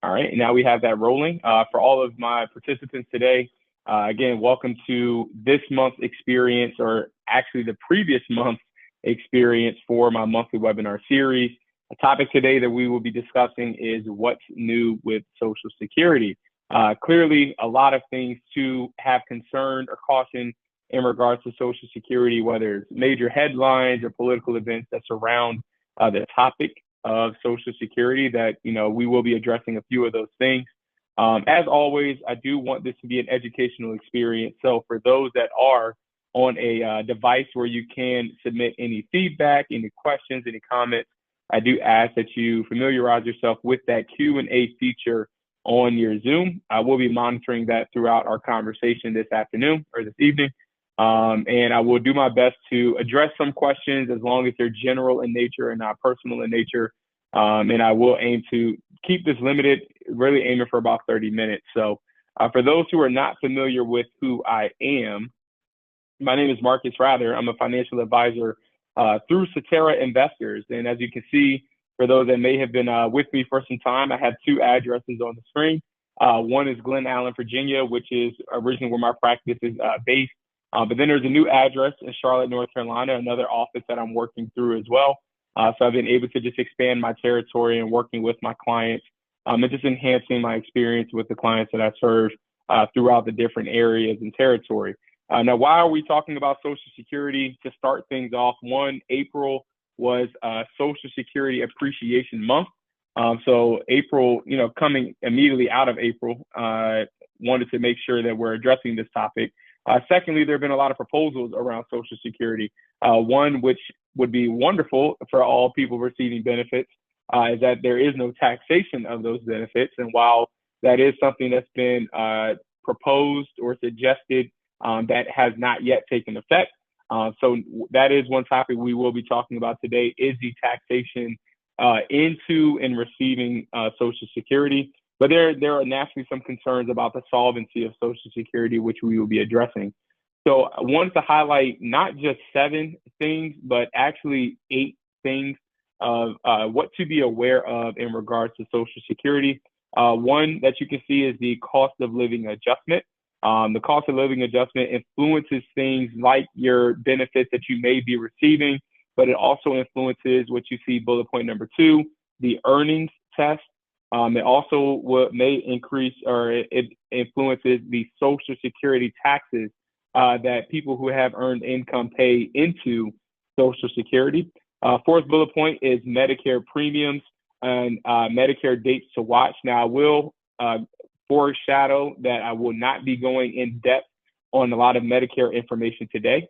All right, and now we have that rolling. For all of my participants today, again, welcome to this month's experience, or actually the previous month's experience for my monthly webinar series. A topic today that we will be discussing is what's new with Social Security. Clearly, a lot of things to have concern or caution in regards to Social Security, whether it's major headlines or political events that surround the topic of Social Security that, we will be addressing a few of those things. As always, I do want this to be an educational experience. So for those that are on a device where you can submit any feedback, any questions, any comments, I do ask that you familiarize yourself with that Q&A feature on your Zoom. I will be monitoring that throughout our conversation this afternoon or this evening. And I will do my best to address some questions as long as they're general in nature and not personal in nature. And I will aim to keep this limited, really aiming for about 30 minutes. So for those who are not familiar with who I am, my name is Marcus Rather. I'm a financial advisor through Cetera Investors. And as you can see, for those that may have been with me for some time, I have two addresses on the screen. One is Glen Allen, Virginia, which is originally where my practice is based. But then there's a new address in Charlotte, North Carolina, another office that I'm working through as well. So I've been able to just expand my territory and working with my clients and just enhancing my experience with the clients that I serve throughout the different areas and territory. Now, why are we talking about Social Security? To start things off, April was Social Security Appreciation Month. So April, coming immediately out of April, wanted to make sure that we're addressing this topic. Secondly, there have been a lot of proposals around Social Security. One which would be wonderful for all people receiving benefits is that there is no taxation of those benefits. And while that is something that's been proposed or suggested, that has not yet taken effect. So that is one topic we will be talking about today, is the taxation into and receiving Social Security. But there are naturally some concerns about the solvency of Social Security, which we will be addressing. So I wanted to highlight not just 7 things, but actually 8 things of what to be aware of in regards to Social Security. One that you can see is the cost of living adjustment. The cost of living adjustment influences things like your benefits that you may be receiving, but it also influences what you see bullet point number 2, the earnings test. It also may increase, or it influences the Social Security taxes that people who have earned income pay into Social Security. Fourth bullet point is Medicare premiums and Medicare dates to watch. Now, I will foreshadow that I will not be going in depth on a lot of Medicare information today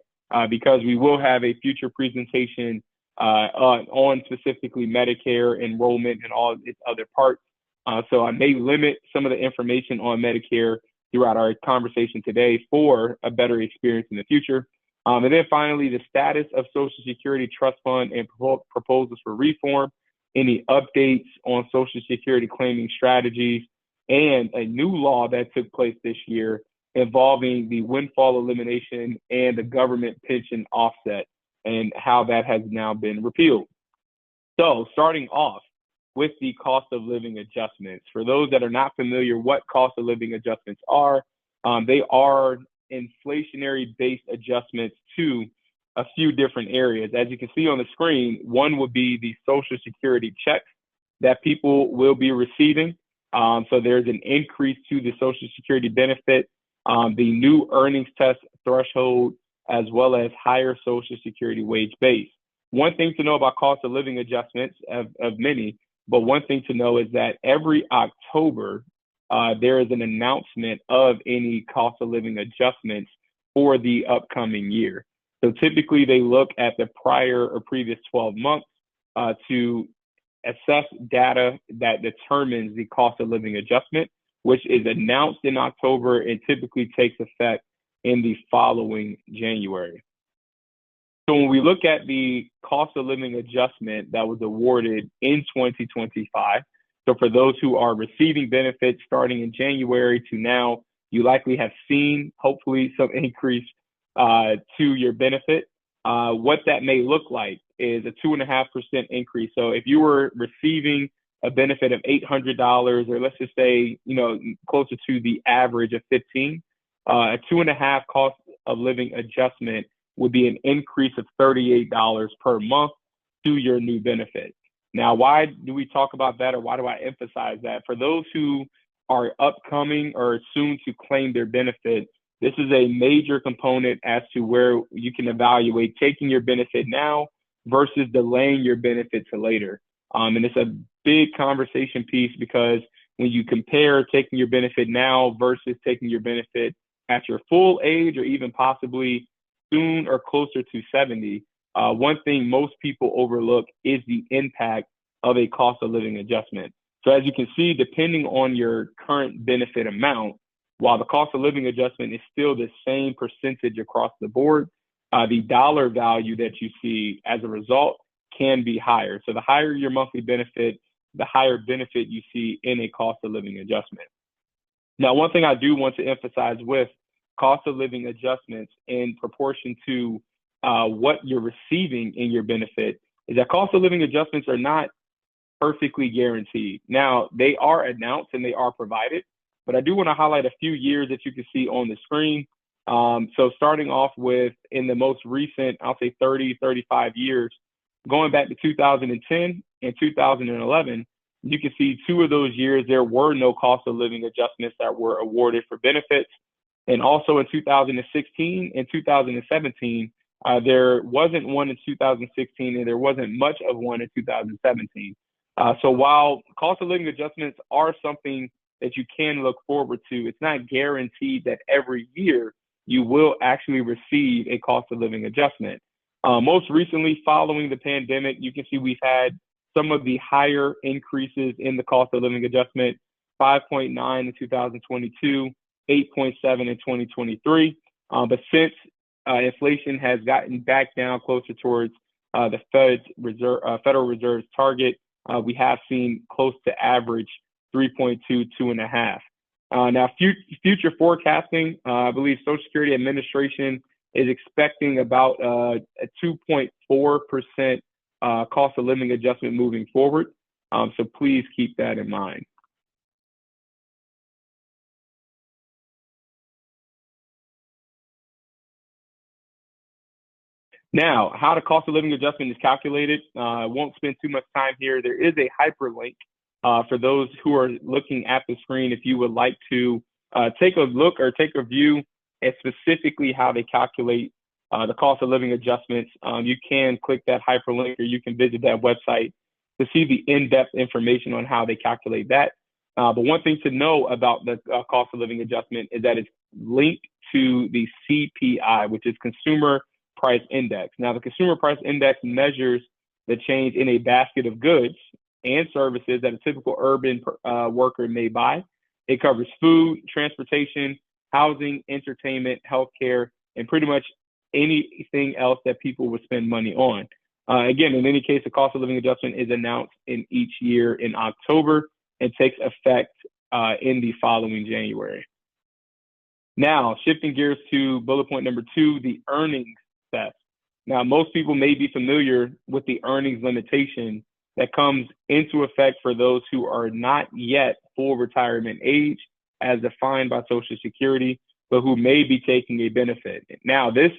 because we will have a future presentation on specifically Medicare enrollment and all of its other parts. So I may limit some of the information on Medicare throughout our conversation today for a better experience in the future. And then finally, the status of Social Security Trust Fund and proposals for reform, any updates on Social Security claiming strategies, and a new law that took place this year involving the windfall elimination and the government pension offset and how that has now been repealed. So starting off with the cost of living adjustments. For those that are not familiar what cost of living adjustments are, they are inflationary-based adjustments to a few different areas. As you can see on the screen, one would be the Social Security checks that people will be receiving. So there's an increase to the Social Security benefit, the new earnings test threshold, as well as higher Social Security wage base. One thing to know about cost of living adjustments of many, but one thing to know is that every October, there is an announcement of any cost of living adjustments for the upcoming year. So typically they look at the prior or previous 12 months to assess data that determines the cost of living adjustment, which is announced in October and typically takes effect in the following January. So when we look at the cost of living adjustment that was awarded in 2025, so for those who are receiving benefits starting in January to now, you likely have seen, hopefully, some increase to your benefit. What that may look like is a 2.5% increase. So if you were receiving a benefit of $800, or let's just say, closer to the average of 15, a 2.5 cost of living adjustment would be an increase of $38 per month to your new benefit. Now, why do we talk about that, or why do I emphasize that? For those who are upcoming or soon to claim their benefit, this is a major component as to where you can evaluate taking your benefit now versus delaying your benefit to later. And it's a big conversation piece, because when you compare taking your benefit now versus taking your benefit at your full age, or even possibly soon or closer to 70, one thing most people overlook is the impact of a cost of living adjustment. So as you can see, depending on your current benefit amount, while the cost of living adjustment is still the same percentage across the board, the dollar value that you see as a result can be higher. So the higher your monthly benefit, the higher benefit you see in a cost of living adjustment. Now, one thing I do want to emphasize with cost of living adjustments in proportion to what you're receiving in your benefit is that cost of living adjustments are not perfectly guaranteed. Now, they are announced and they are provided, but I do want to highlight a few years that you can see on the screen. So starting off with, in the most recent, I'll say 30, 35 years, going back to 2010 and 2011, you can see 2 of those years there were no cost of living adjustments that were awarded for benefits. And also in 2016 and 2017, there wasn't one in 2016, and there wasn't much of one in 2017. So while cost of living adjustments are something that you can look forward to, it's not guaranteed that every year you will actually receive a cost of living adjustment. Most recently, following the pandemic, you can see we've had some of the higher increases in the cost of living adjustment, 5.9 in 2022, 8.7 in 2023. But since inflation has gotten back down closer towards the Federal Reserve's target, we have seen close to average 3.2, 2.5. Now, future forecasting, I believe Social Security Administration is expecting about a 2.4% cost of living adjustment moving forward. So please keep that in mind. Now, how the cost of living adjustment is calculated, I won't spend too much time here. There is a hyperlink for those who are looking at the screen. If you would like to take a look or take a view at specifically how they calculate the cost of living adjustments, you can click that hyperlink, or you can visit that website to see the in-depth information on how they calculate that. But one thing to know about the cost of living adjustment is that it's linked to the CPI, which is Consumer Price Index. Now, the Consumer Price Index measures the change in a basket of goods and services that a typical urban worker may buy. It covers food, transportation, housing, entertainment, healthcare, and pretty much anything else that people would spend money on. Again, in any case, the cost of living adjustment is announced in each year in October and takes effect in the following January. Now, shifting gears to bullet point number 2, the earnings test. Now, most people may be familiar with the earnings limitation that comes into effect for those who are not yet full retirement age as defined by Social Security, but who may be taking a benefit. Now, this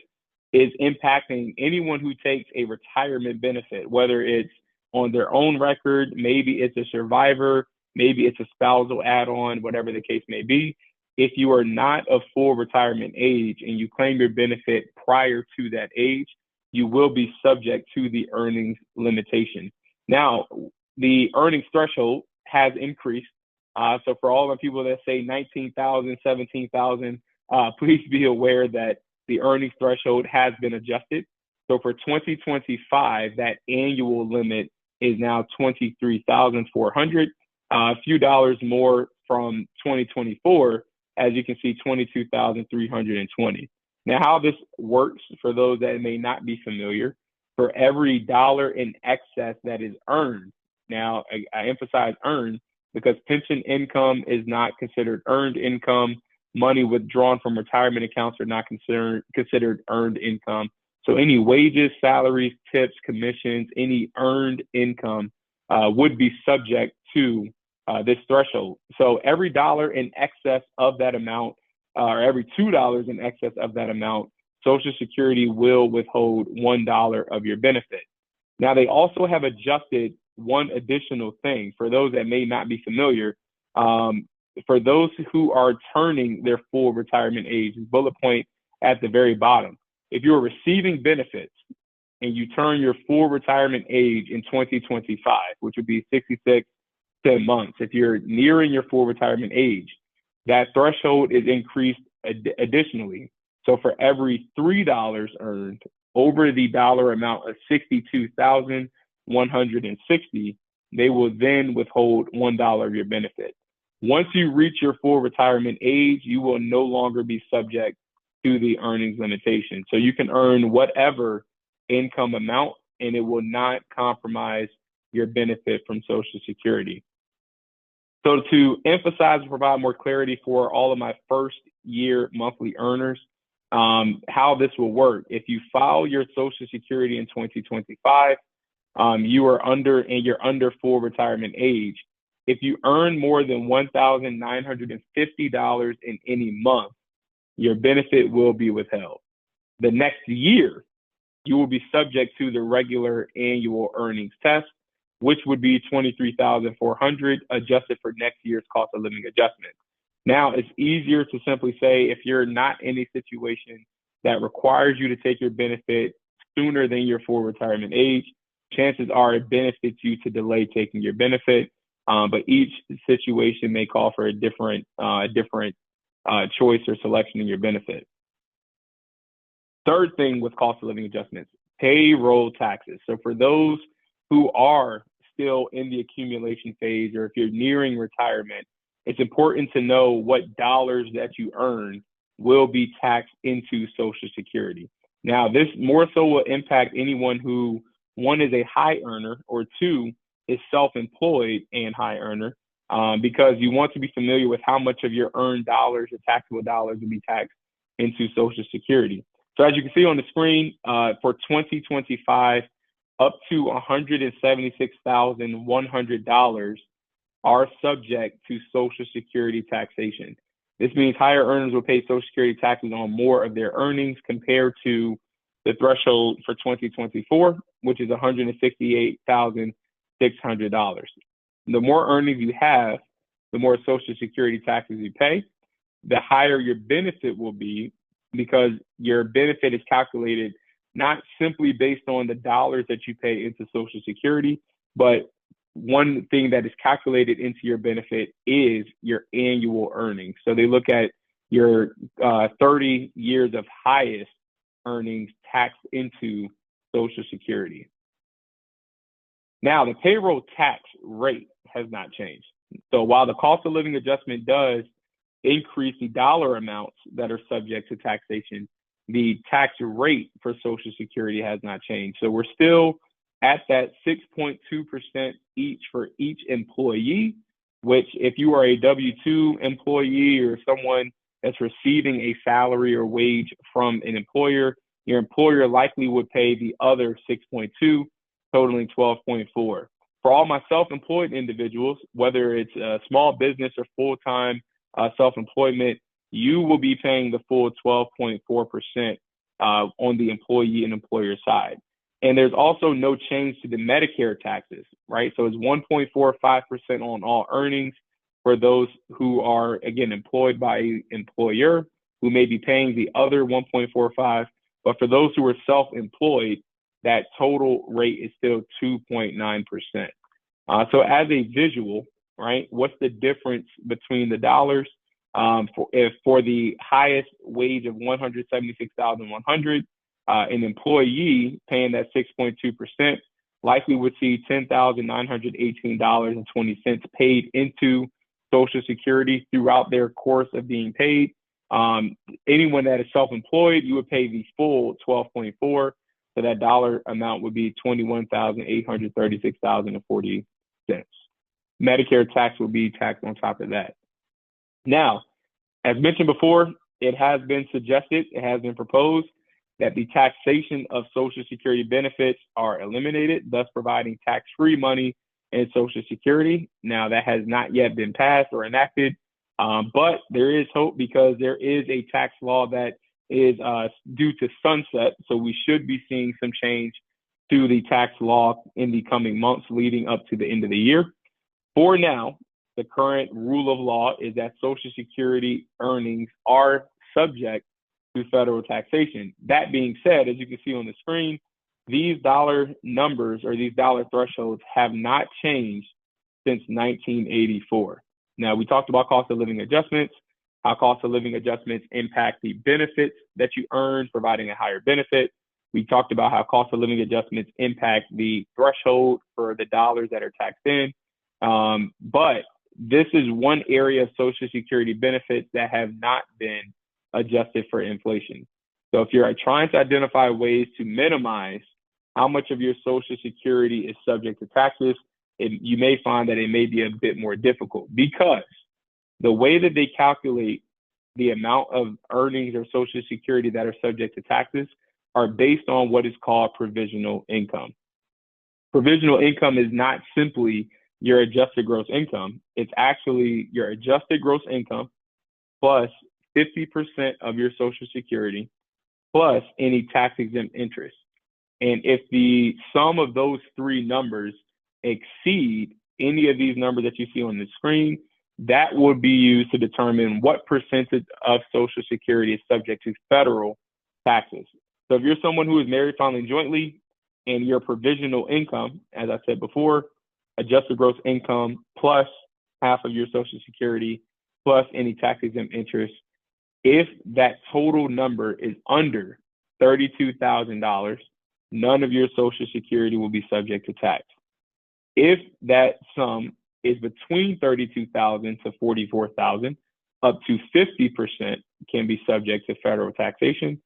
is impacting anyone who takes a retirement benefit, whether it's on their own record, maybe it's a survivor, maybe it's a spousal add-on, whatever the case may be. If you are not of full retirement age and you claim your benefit prior to that age, you will be subject to the earnings limitation. Now, the earnings threshold has increased. So for all the people that say 19,000, 17,000, please be aware that the earnings threshold has been adjusted. So for 2025, that annual limit is now 23,400, a few dollars more from 2024. As you can see, 22,320. Now, how this works for those that may not be familiar, for every dollar in excess that is earned, now I emphasize earned because pension income is not considered earned income. Money withdrawn from retirement accounts are not considered earned income. So any wages, salaries, tips, commissions, any earned income would be subject to this threshold. So every dollar in excess of that amount, or every $2 in excess of that amount, Social Security will withhold $1 of your benefit. Now, they also have adjusted one additional thing for those that may not be familiar. For those who are turning their full retirement age, bullet point at the very bottom. If you're receiving benefits and you turn your full retirement age in 2025, which would be 66 10 months, if you're nearing your full retirement age, that threshold is increased additionally. So for every $3 earned over the dollar amount of $62,160, they will then withhold $1 of your benefit. Once you reach your full retirement age, you will no longer be subject to the earnings limitation. So you can earn whatever income amount, and it will not compromise your benefit from Social Security. So to emphasize and provide more clarity for all of my first year monthly earners, how this will work. If you file your Social Security in 2025, you're under full retirement age. If you earn more than $1,950 in any month, your benefit will be withheld. The next year, you will be subject to the regular annual earnings test, which would be $23,400 adjusted for next year's cost of living adjustment. Now, it's easier to simply say if you're not in a situation that requires you to take your benefit sooner than your full retirement age, chances are it benefits you to delay taking your benefit. But each situation may call for a different choice or selection in your benefit. Third thing with cost of living adjustments, payroll taxes. So for those who are still in the accumulation phase, or if you're nearing retirement, it's important to know what dollars that you earn will be taxed into Social Security. Now, this more so will impact anyone who, one, is a high earner, or two, is self-employed and high earner, because you want to be familiar with how much of your earned dollars or taxable dollars will be taxed into Social Security. So as you can see on the screen, for 2025, up to $176,100 are subject to Social Security taxation. This means higher earners will pay Social Security taxes on more of their earnings compared to the threshold for 2024, which is $168,600. The more earnings you have, the more Social Security taxes you pay, the higher your benefit will be, because your benefit is calculated not simply based on the dollars that you pay into Social Security, but one thing that is calculated into your benefit is your annual earnings. So they look at your 30 years of highest earnings taxed into Social Security. Now, the payroll tax rate has not changed. So while the cost of living adjustment does increase the dollar amounts that are subject to taxation, the tax rate for Social Security has not changed. So we're still at that 6.2% each for each employee, which if you are a W-2 employee or someone that's receiving a salary or wage from an employer, your employer likely would pay the other 6.2, totaling 12.4. For all my self-employed individuals, whether it's a small business or full-time self-employment, you will be paying the full 12.4% on the employee and employer side. And there's also no change to the Medicare taxes, right? So it's 1.45% on all earnings for those who are, again, employed by an employer, who may be paying the other 1.45. But for those who are self-employed, that total rate is still 2.9%. So as a visual, right, what's the difference between the dollars? For the highest wage of $176,100, an employee paying that 6.2% likely would see $10,918.20 paid into Social Security throughout their course of being paid. Anyone that is self-employed, you would pay the full 12.4, so that dollar amount would be $21,836.40. Medicare tax will be taxed on top of that. Now, as mentioned before, it has been suggested, it has been proposed that the taxation of Social Security benefits are eliminated, thus providing tax-free money in Social Security. Now, that has not yet been passed or enacted, but there is hope because there is a tax law that is due to sunset. So we should be seeing some change to the tax law in the coming months leading up to the end of the year. For now, the current rule of law is that Social Security earnings are subject to federal taxation. That being said, as you can see on the screen, these dollar numbers or these dollar thresholds have not changed since 1984. Now, we talked about cost of living adjustments, how cost of living adjustments impact the benefits that you earn, providing a higher benefit. We talked about how cost of living adjustments impact the threshold for the dollars that are taxed in. But this is one area of Social Security benefits that have not been adjusted for inflation. So if you're trying to identify ways to minimize how much of your Social Security is subject to taxes, you may find that it may be a bit more difficult because the way that they calculate the amount of earnings or Social Security that are subject to taxes are based on what is called provisional income. Provisional income is not simply your adjusted gross income. It's actually your adjusted gross income plus 50% of your Social Security plus any tax-exempt interest. And if the sum of those three numbers exceed any of these numbers that you see on the screen, that would be used to determine what percentage of Social Security is subject to federal taxes. So if you're someone who is married filing jointly and your provisional income, as I said before, adjusted gross income plus half of your Social Security plus any tax-exempt interest, if that total number is under $32,000, none of your Social Security will be subject to tax. If that sum is between $32,000 to $44,000, up to 50% can be subject to federal taxation.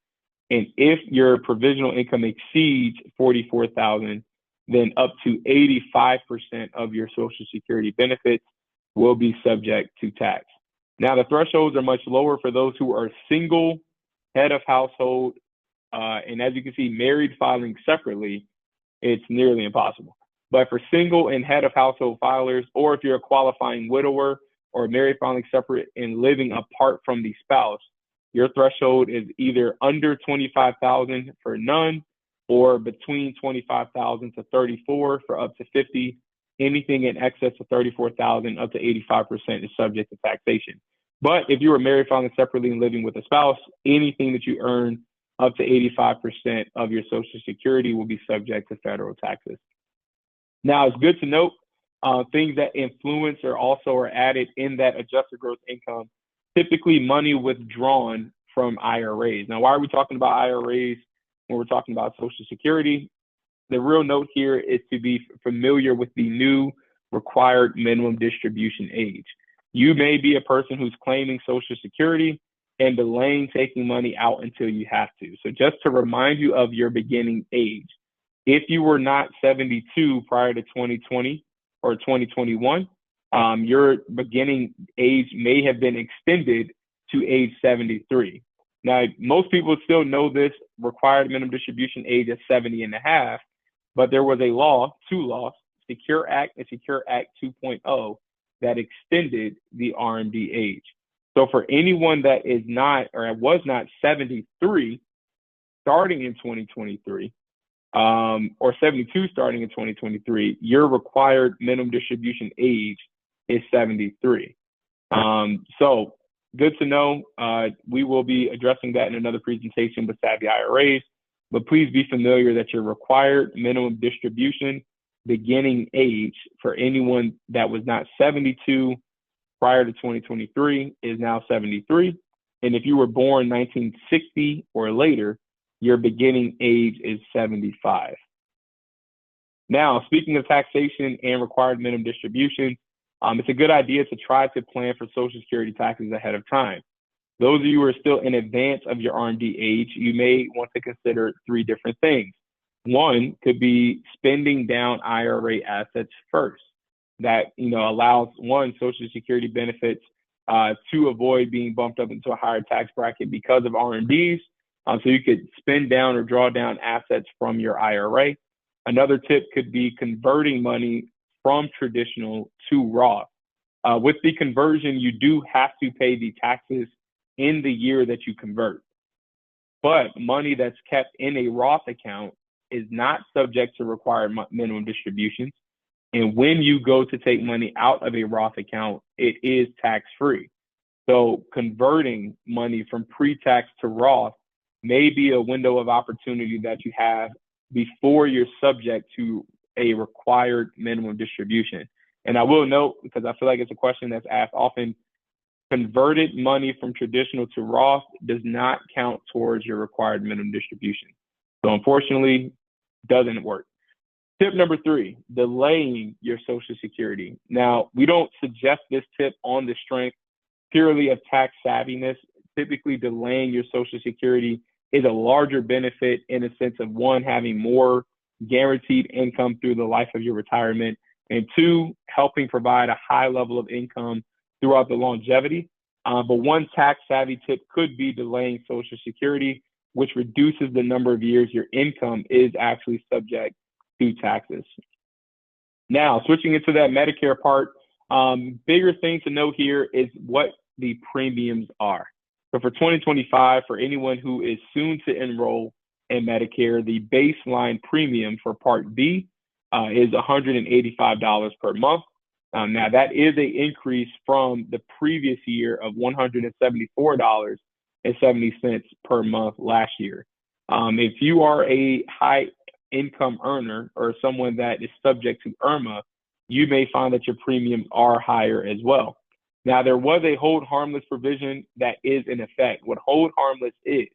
And if your provisional income exceeds $44,000, then up to 85% of your Social Security benefits will be subject to tax. Now, the thresholds are much lower for those who are single, head of household, and as you can see, married filing separately, it's nearly impossible. But for single and head of household filers, or if you're a qualifying widower or married filing separate and living apart from the spouse, your threshold is either under $25,000 for none, or between $25,000 to $34,000 for up to 50. Anything in excess of $34,000 up to 85% is subject to taxation. But if you are married filing separately and living with a spouse, anything that you earn up to 85% of your Social Security will be subject to federal taxes. Now, it's good to note things that influence or also are added in that adjusted gross income, typically money withdrawn from IRAs. Now, why are we talking about IRAs when we're talking about Social Security? The real note here is to be familiar with the new required minimum distribution age. You may be a person who's claiming Social Security and delaying taking money out until you have to. So just to remind you of your beginning age, if you were not 72 prior to 2020 or 2021, your beginning age may have been extended to age 73. Now, most people still know this required minimum distribution age at 70 and a half, but there was a law, two laws, Secure Act and Secure Act 2.0, that extended the RMD age. So for anyone that is not or was not 73 starting in 2023, or 72 starting in 2023, your required minimum distribution age is 73. So good to know. We will be addressing that in another presentation with Savvy IRAs, but please be familiar that your required minimum distribution beginning age for anyone that was not 72 prior to 2023 is now 73. And if you were born 1960 or later, your beginning age is 75. Now, speaking of taxation and required minimum distribution, it's a good idea to try to plan for Social Security taxes ahead of time. Those of you who are still in advance of your RMD age, you may want to consider three different things. One could be spending down IRA assets first. That allows one Social Security benefits to avoid being bumped up into a higher tax bracket because of RMDs. So you could spend down or draw down assets from your IRA. Another tip could be converting money from traditional to Roth. With the conversion, you do have to pay the taxes in the year that you convert. But money that's kept in a Roth account is not subject to required minimum distributions. And when you go to take money out of a Roth account, it is tax-free. So converting money from pre-tax to Roth may be a window of opportunity that you have before you're subject to a required minimum distribution. And I will note, because I feel like it's a question that's asked often, converted money from traditional to Roth does not count towards your required minimum distribution. So unfortunately, doesn't work. Tip number 3, delaying your Social Security. Now, we don't suggest this tip on the strength purely of tax savviness. Typically, delaying your Social Security is a larger benefit in a sense of, 1, having more guaranteed income through the life of your retirement, and 2, helping provide a high level of income throughout the longevity. But one tax savvy tip could be delaying Social Security, which reduces the number of years your income is actually subject to taxes. Now, switching into that Medicare part, bigger thing to note here is what the premiums are. So for 2025, for anyone who is soon to enroll in Medicare, the baseline premium for Part B is $185 per month. Now, that is an increase from the previous year of $174.70 per month last year. If you are a high income earner or someone that is subject to IRMA, you may find that your premiums are higher as well. Now, there was a hold harmless provision that is in effect. What hold harmless is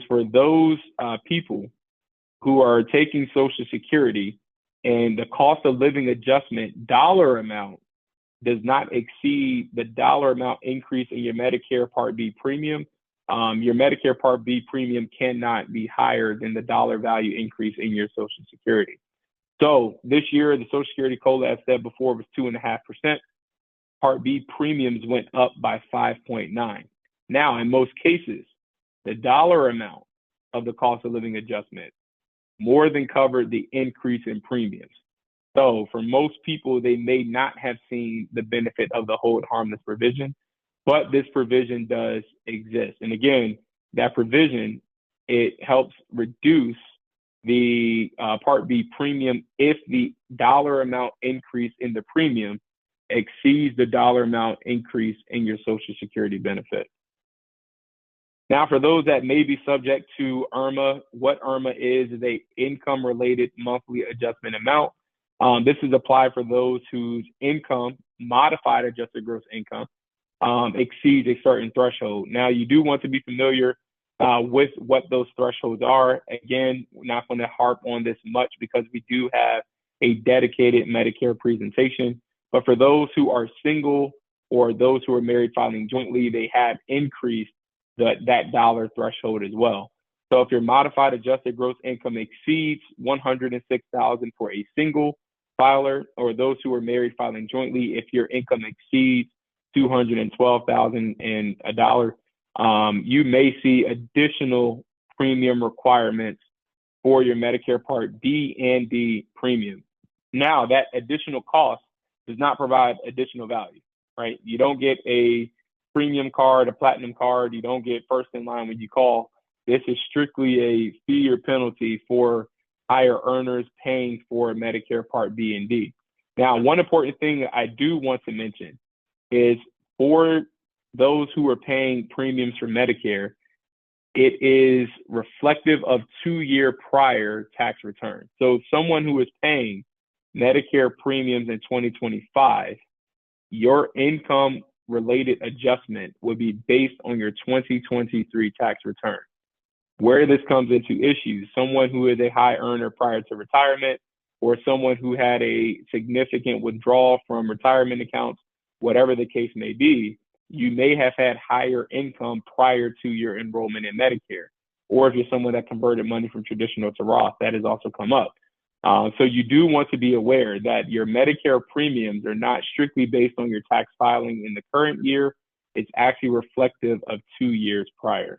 for those people who are taking Social Security and the cost of living adjustment dollar amount does not exceed the dollar amount increase in your Medicare Part B premium. Your Medicare Part B premium cannot be higher than the dollar value increase in your Social Security. So this year, the Social Security COLA, as said before, was 2.5%. Part B premiums went up by 5.9. Now, in most cases, the dollar amount of the cost of living adjustment more than covered the increase in premiums. So for most people, they may not have seen the benefit of the hold harmless provision, but this provision does exist. And again, that provision, it helps reduce the Part B premium if the dollar amount increase in the premium exceeds the dollar amount increase in your Social Security benefit. Now, for those that may be subject to IRMA, what IRMA is a income-related monthly adjustment amount. This is applied for those whose income, modified adjusted gross income, exceeds a certain threshold. Now, you do want to be familiar with what those thresholds are. Again, we're not going to harp on this much because we do have a dedicated Medicare presentation. But for those who are single or those who are married filing jointly, they have increased that dollar threshold as well. So if your modified adjusted gross income exceeds $106,000 for a single filer, or those who are married filing jointly, if your income exceeds $212,001, you may see additional premium requirements for your Medicare Part B and D premium. Now, that additional cost does not provide additional value, right? You don't get a premium card, a platinum card. You don't get first in line when you call. This is strictly a fee or penalty for higher earners paying for Medicare Part B and D. Now, one important thing I do want to mention is for those who are paying premiums for Medicare, it is reflective of 2-year prior tax return. So someone who is paying Medicare premiums in 2025, your income related adjustment would be based on your 2023 tax return. Where this comes into issues, someone who is a high earner prior to retirement, or someone who had a significant withdrawal from retirement accounts, whatever the case may be, you may have had higher income prior to your enrollment in Medicare. Or if you're someone that converted money from traditional to Roth, that has also come up. So you do want to be aware that your Medicare premiums are not strictly based on your tax filing in the current year. It's actually reflective of 2 years prior.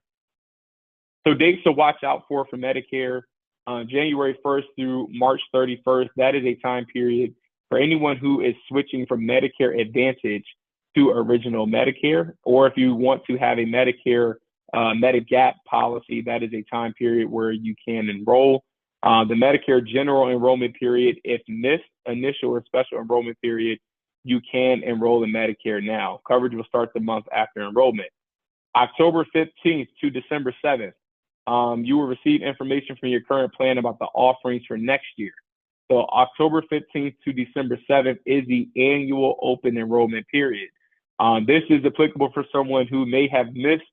So dates to watch out for Medicare, January 1st through March 31st, that is a time period for anyone who is switching from Medicare Advantage to original Medicare, or if you want to have a Medicare Medigap policy, that is a time period where you can enroll. The Medicare general enrollment period, if missed initial or special enrollment period, you can enroll in Medicare now. Coverage will start the month after enrollment. October 15th to December 7th, you will receive information from your current plan about the offerings for next year. So October 15th to December 7th is the annual open enrollment period. This is applicable for someone who may have missed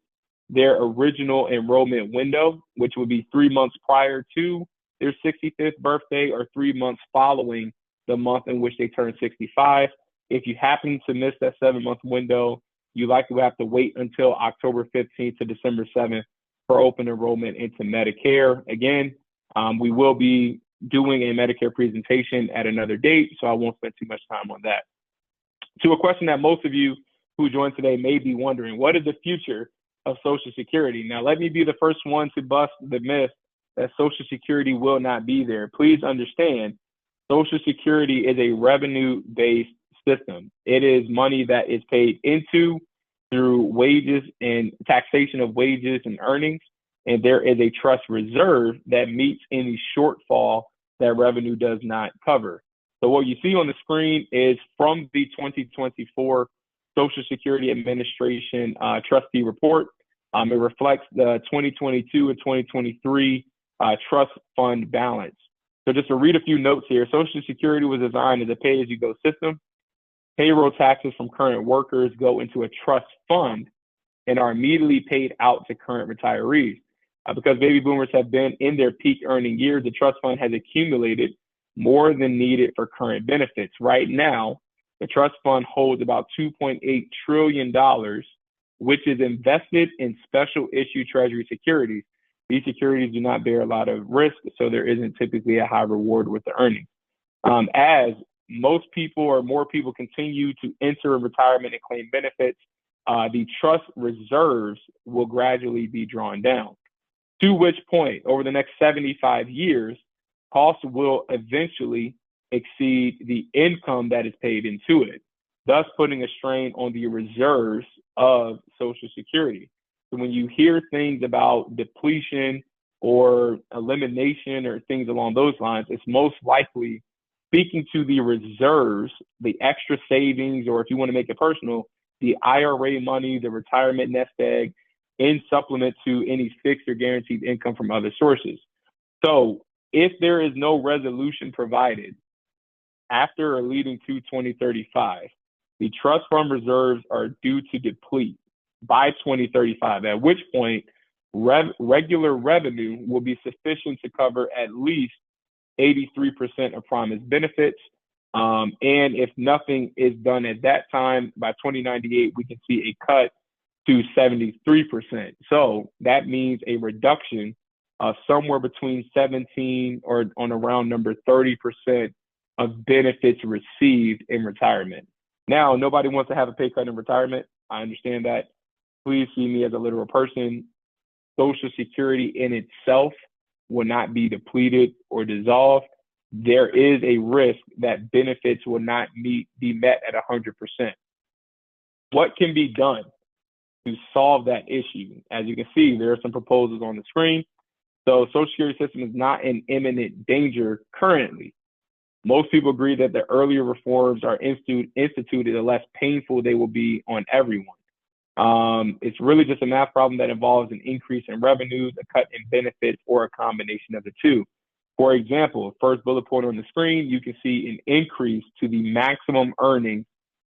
their original enrollment window, which would be 3 months prior to their 65th birthday or 3 months following the month in which they turn 65. If you happen to miss that 7-month window, you likely will have to wait until October 15th to December 7th for open enrollment into Medicare. Again, we will be doing a Medicare presentation at another date, so I won't spend too much time on that. To a question that most of you who joined today may be wondering, what is the future of Social Security? Now, let me be the first one to bust the myth that Social Security will not be there. Please understand, Social Security is a revenue-based system. It is money that is paid into through wages and taxation of wages and earnings, and there is a trust reserve that meets any shortfall that revenue does not cover. So what you see on the screen is from the 2024 Social Security Administration trustee report. It reflects the 2022 and 2023 trust fund balance. So just to read a few notes here, Social Security was designed as a pay-as-you-go system. Payroll taxes from current workers go into a trust fund and are immediately paid out to current retirees. Because baby boomers have been in their peak earning years, the trust fund has accumulated more than needed for current benefits. Right now, the trust fund holds about $2.8 trillion, which is invested in special issue treasury securities. These securities do not bear a lot of risk, so there isn't typically a high reward with the earnings. As most people or more people continue to enter retirement and claim benefits, the trust reserves will gradually be drawn down. To which point, over the next 75 years, costs will eventually exceed the income that is paid into it, thus putting a strain on the reserves of Social Security. So when you hear things about depletion or elimination or things along those lines, it's most likely speaking to the reserves, the extra savings, or if you want to make it personal, the IRA money, the retirement nest egg, in supplement to any fixed or guaranteed income from other sources. So if there is no resolution provided after or leading to 2035, the trust fund reserves are due to deplete by 2035, at which point regular revenue will be sufficient to cover at least 83% of promised benefits. And if nothing is done at that time, by 2098, we can see a cut to 73%. So that means a reduction of somewhere between 17 or on a round number 30% of benefits received in retirement. Now, nobody wants to have a pay cut in retirement. I understand that. Please see me as a literal person. Social Security in itself will not be depleted or dissolved. There is a risk that benefits will not be met at 100%. What can be done to solve that issue? As you can see, there are some proposals on the screen. So Social Security system is not in imminent danger currently. Most people agree that the earlier reforms are instituted, the less painful they will be on everyone. It's really just a math problem that involves an increase in revenues, a cut in benefits, or a combination of the two. For example, first bullet point on the screen, you can see an increase to the maximum earnings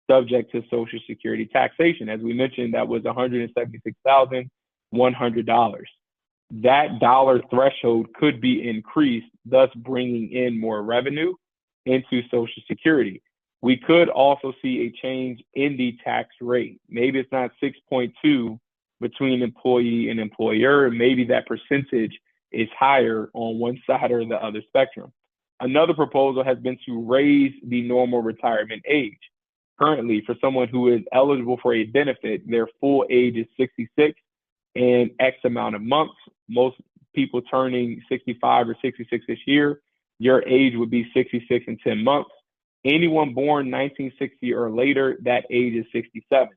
subject to Social Security taxation. As we mentioned, that was $176,100. That dollar threshold could be increased, thus bringing in more revenue into Social Security. We could also see a change in the tax rate. Maybe it's not 6.2 between employee and employer. Maybe that percentage is higher on one side or the other spectrum. Another proposal has been to raise the normal retirement age. Currently, for someone who is eligible for a benefit, their full age is 66 and X amount of months. Most people turning 65 or 66 this year, your age would be 66 and 10 months. Anyone born 1960 or later, that age is 67.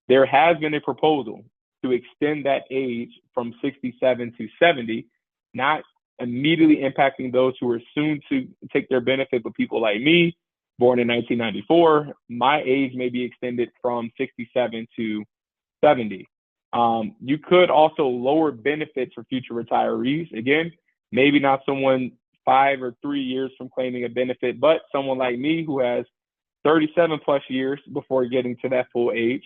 There has been a proposal to extend that age from 67 to 70, not immediately impacting those who are soon to take their benefit, but people like me, born in 1994, my age may be extended from 67 to 70. You could also lower benefits for future retirees. Again, maybe not someone 5 or 3 years from claiming a benefit, but someone like me who has 37 plus years before getting to that full age.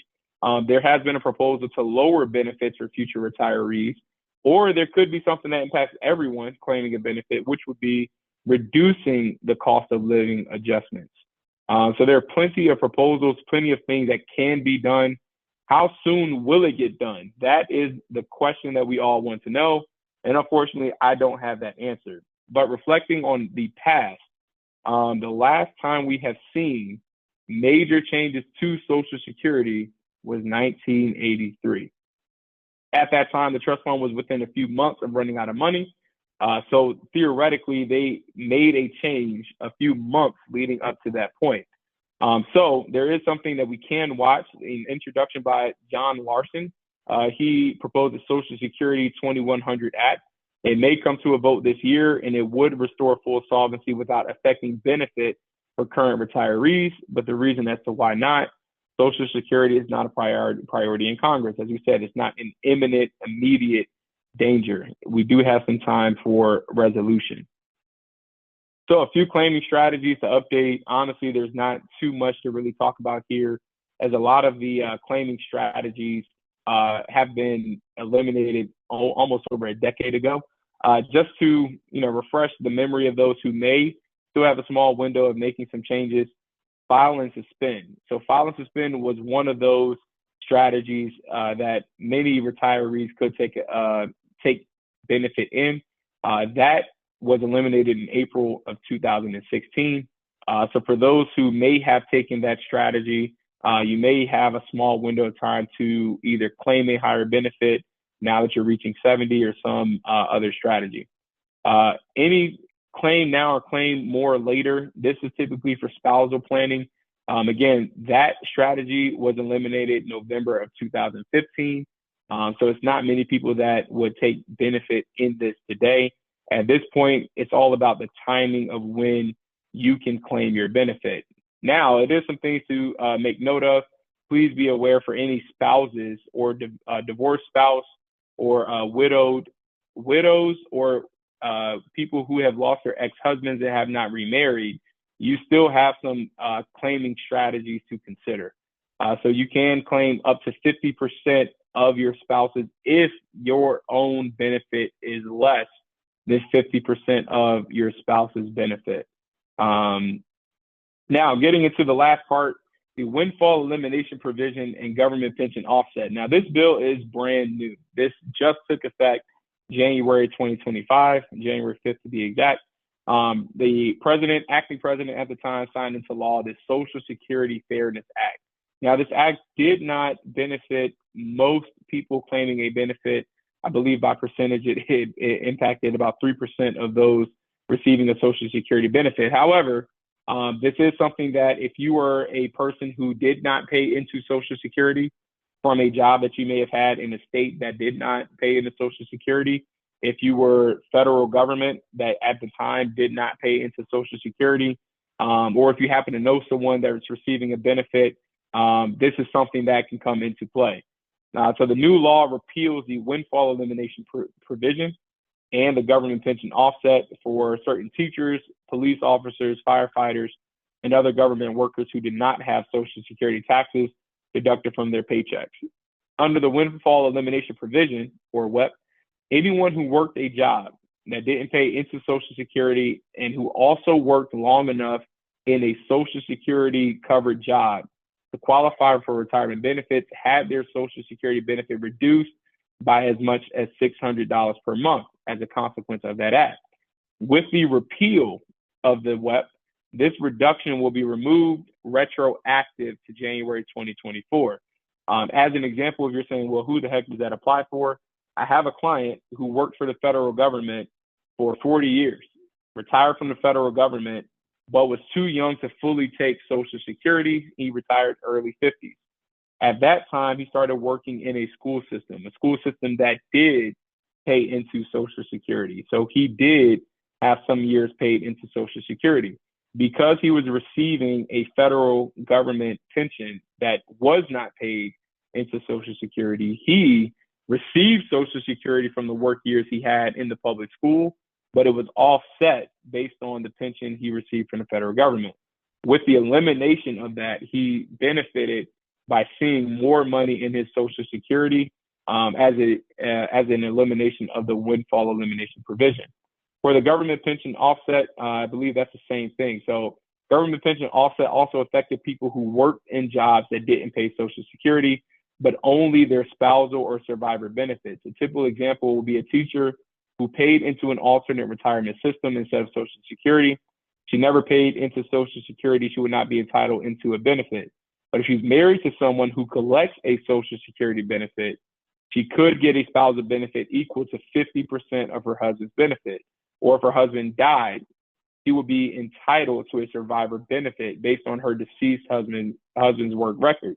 There has been a proposal to lower benefits for future retirees, or there could be something that impacts everyone claiming a benefit, which would be reducing the cost of living adjustments. So there are plenty of proposals, plenty of things that can be done. How soon will it get done? That is the question that we all want to know. And unfortunately, I don't have that answer. But reflecting on the past, the last time we have seen major changes to Social Security was 1983. At that time, the trust fund was within a few months of running out of money. So theoretically, they made a change a few months leading up to that point. So there is something that we can watch, an introduction by John Larson. He proposed the Social Security 2100 Act. It may come to a vote this year, and it would restore full solvency without affecting benefit for current retirees. But the reason as to why not, Social Security is not a priority in Congress. As we said, it's not an imminent, immediate danger. We do have some time for resolution. So a few claiming strategies to update. Honestly, there's not too much to really talk about here, as a lot of the claiming strategies have been eliminated almost over a decade ago. Just to refresh the memory of those who may still have a small window of making some changes, file and suspend. So file and suspend was one of those strategies that many retirees could take benefit in. That was eliminated in April of 2016. So for those who may have taken that strategy, you may have a small window of time to either claim a higher benefit now that you're reaching 70 or some other strategy. Any claim now or claim more later, this is typically for spousal planning. Again, that strategy was eliminated November of 2015. So it's not many people that would take benefit in this today. At this point, it's all about the timing of when you can claim your benefit. Now, it is some things to make note of. Please be aware for any spouses or divorced spouse or widows or people who have lost their ex-husbands and have not remarried. You still have some claiming strategies to consider. So you can claim up to 50% of your spouse's if your own benefit is less than 50% of your spouse's benefit. Now, getting into the last part, the windfall elimination provision and government pension offset. Now, this bill is brand new. This just took effect January 2025, January 5th to be exact. The acting president at the time, signed into law the Social Security Fairness Act. Now, this act did not benefit most people claiming a benefit. I believe by percentage, it impacted about 3% of those receiving a Social Security benefit. However, this is something that if you were a person who did not pay into Social Security from a job that you may have had in a state that did not pay into Social Security, if you were federal government that at the time did not pay into Social Security, or if you happen to know someone that's receiving a benefit, this is something that can come into play. So the new law repeals the windfall elimination provision and the government pension offset for certain teachers, police officers, firefighters, and other government workers who did not have Social Security taxes deducted from their paychecks. Under the windfall elimination provision, or WEP, anyone who worked a job that didn't pay into Social Security and who also worked long enough in a Social Security covered job to qualify for retirement benefits had their Social Security benefit reduced by as much as $600 per month as a consequence of that act. With the repeal of the WEP, this reduction will be removed retroactive to January 2024. As an example, if you're saying, well, who the heck does that apply for? I have a client who worked for the federal government for 40 years, retired from the federal government, but was too young to fully take Social Security. He retired early 50s. At that time, he started working in a school system that did pay into Social Security. So he did have some years paid into Social Security. Because he was receiving a federal government pension that was not paid into Social Security, he received Social Security from the work years he had in the public school, but it was offset based on the pension he received from the federal government. With the elimination of that, he benefited by seeing more money in his Social Security as an elimination of the windfall elimination provision. For the government pension offset, I believe that's the same thing. So government pension offset also affected people who worked in jobs that didn't pay Social Security, but only their spousal or survivor benefits. A typical example would be a teacher who paid into an alternate retirement system instead of Social Security. She never paid into Social Security. She would not be entitled into a benefit. But if she's married to someone who collects a Social Security benefit, she could get a spousal benefit equal to 50% of her husband's benefit. Or if her husband died, she would be entitled to a survivor benefit based on her deceased husband's work record.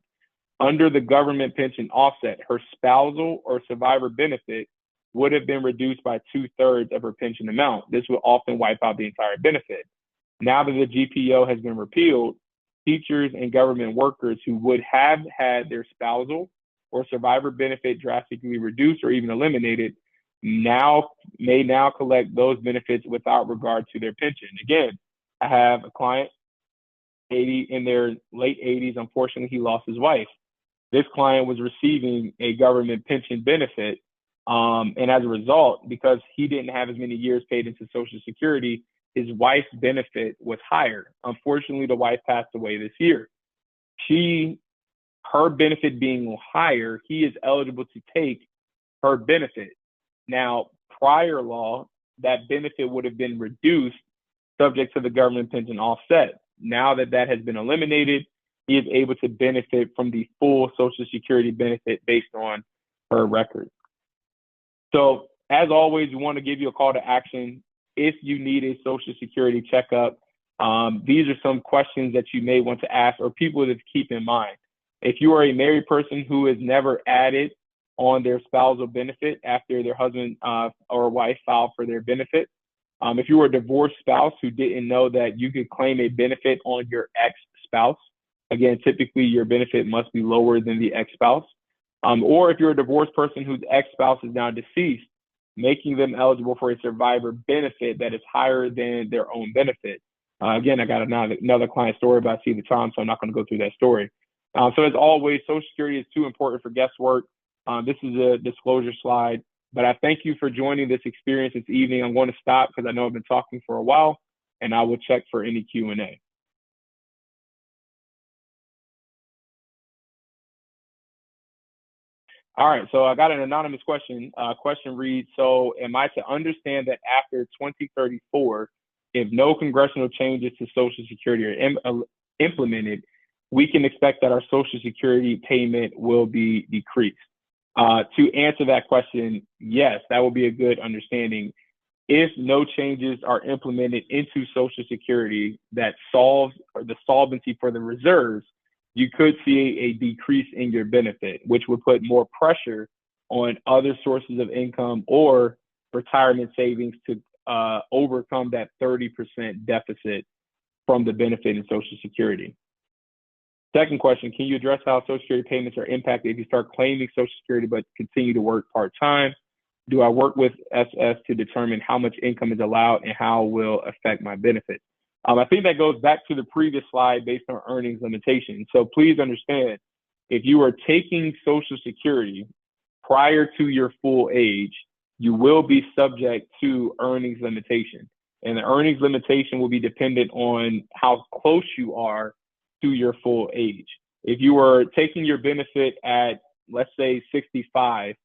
Under the government pension offset, her spousal or survivor benefit would have been reduced by 2/3 of her pension amount. This would often wipe out the entire benefit. Now that the GPO has been repealed, teachers and government workers who would have had their spousal or survivor benefit drastically reduced or even eliminated may now collect those benefits without regard to their pension. Again, I have a client, in their late 80s. Unfortunately, he lost his wife. This client was receiving a government pension benefit. And as a result, because he didn't have as many years paid into Social Security, his wife's benefit was higher. Unfortunately, the wife passed away this year. Her benefit being higher, he is eligible to take her benefit. Now, prior law, that benefit would have been reduced subject to the government pension offset. Now that that has been eliminated, he is able to benefit from the full Social Security benefit based on her record. So as always, we want to give you a call to action. If you need a Social Security checkup, these are some questions that you may want to ask or people to keep in mind. If you are a married person who has never added on their spousal benefit after their husband or wife filed for their benefit, if you were a divorced spouse who didn't know that you could claim a benefit on your ex-spouse, again, typically your benefit must be lower than the ex-spouse. Or if you're a divorced person whose ex-spouse is now deceased, making them eligible for a survivor benefit that is higher than their own benefit. Again, I got another client story, but I see the time, so I'm not going to go through that story. So as always, Social Security is too important for guesswork. This is a disclosure slide, but I thank you for joining this experience this evening. I'm going to stop because I know I've been talking for a while, and I will check for any Q&A. All right, so I got an anonymous question. Question reads, so am I to understand that after 2034, if no congressional changes to Social Security are implemented, we can expect that our Social Security payment will be decreased? To answer that question, yes, that will be a good understanding. If no changes are implemented into Social Security that solves the solvency for the reserves, you could see a decrease in your benefit, which would put more pressure on other sources of income or retirement savings to overcome that 30% deficit from the benefit in Social Security. Second question, can you address how Social Security payments are impacted if you start claiming Social Security but continue to work part-time? Do I work with SS to determine how much income is allowed and how will affect my benefits? I think that goes back to the previous slide based on earnings limitations. So please understand, if you are taking Social Security prior to your full age, you will be subject to earnings limitation. And the earnings limitation will be dependent on how close you are to your full age. If you are taking your benefit at, let's say, 65,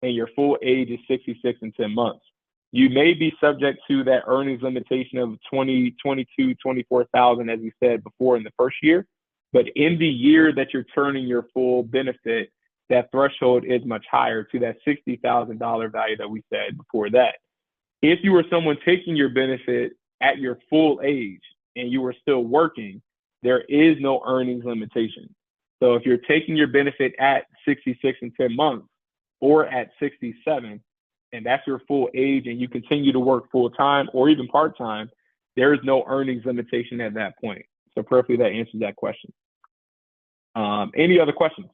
and your full age is 66 and 10 months, you may be subject to that earnings limitation of 24,000, as we said before in the first year. But in the year that you're turning your full benefit, that threshold is much higher to that $60,000 value that we said before that. If you were someone taking your benefit at your full age and you are still working, there is no earnings limitation. So if you're taking your benefit at 66 and 10 months or at 67, and that's your full age, and you continue to work full time or even part time, there is no earnings limitation at that point. So prayerfully that answers that question. Any other questions?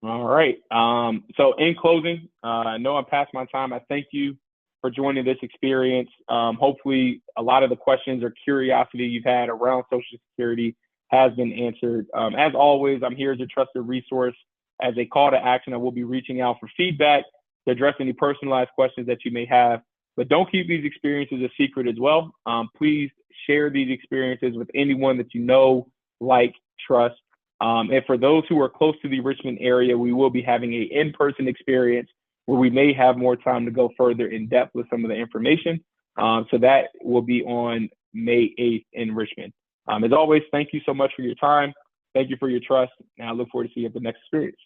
All right. So in closing, I know I'm past my time. I thank you for joining this experience. Hopefully a lot of the questions or curiosity you've had around Social Security has been answered. As always, I'm here as a trusted resource. As a call to action, I will be reaching out for feedback to address any personalized questions that you may have. But don't keep these experiences a secret as well. Please share these experiences with anyone that you know, like, trust. And for those who are close to the Richmond area, we will be having an in-person experience where we may have more time to go further in depth with some of the information. So that will be on May 8th in Richmond. As always, thank you so much for your time. Thank you for your trust. And I look forward to seeing you at the next experience.